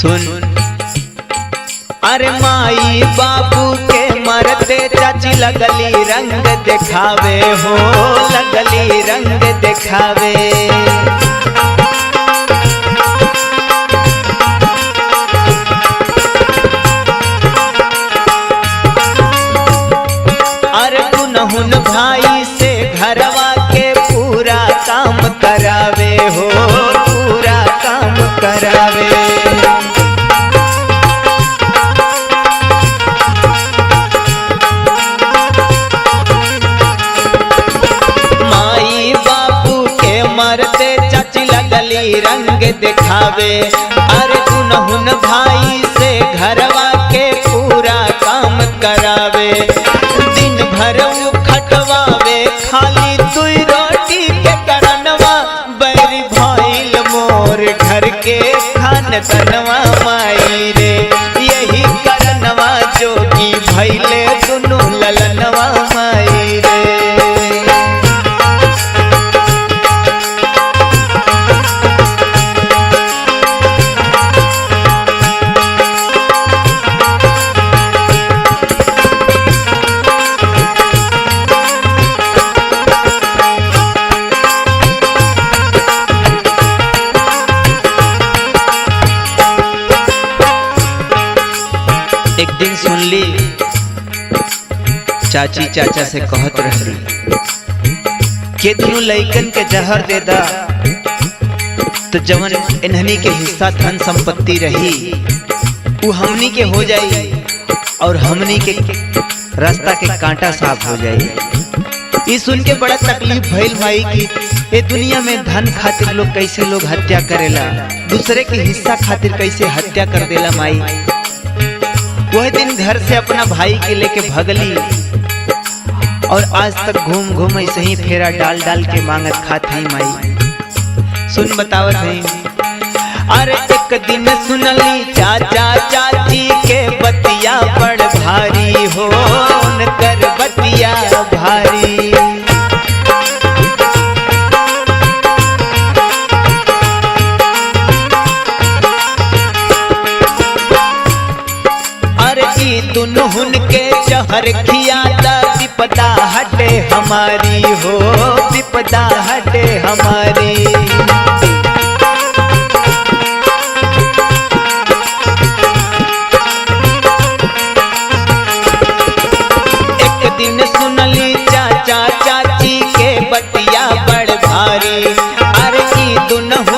सुन। अरे माई बाबू के मरते चाची लगली रंग दिखावे हो, लगली रंग दिखावे। अरे गुनहुन भाई से घरवा के पूरा काम करावे हो, पूरा काम करावे। माई बापू के मरते चाची लगली रंग दिखावे। अरे गुनहुन भाई से घरवा के पूरा काम करावे। दिन भर खटवावे खाली दुई रोटी के करनवा। बैरी भइल मोर घर के खान तनवा माई रे, यही करनवा जोगी भइले दुनु ललनवा माई रे। एक दिन सुनली चाची चाचा से कहत रहली के दुनू लइकन के जहर दे दा तो जवन इन्हनी के हिस्सा धन संपत्ति रही वो हमनी के हो जाई और हमनी के रास्ता के कांटा साफ हो जाई। ये सुन के बड़ा तकलीफ भइल भाई कि ये दुनिया में धन खातिर लोग कैसे लोग हत्या करेला, दूसरे के हिस्सा खातिर कैसे हत्या कर देला माई। वह दिन घर से अपना भाई के लेके भगली और आज तक घूम घूम ऐसे ही फेरा डाल डाल के मांगत खात है माई। सुन बतावत है। अरे एक दिन सुनली चाचा चाची के बतिया बड़ भारी हो, उनकर बतिया भारी। दुनहुन के जहर खियाता विपदा हटे हमारी हो, विपदा हटे हमारी।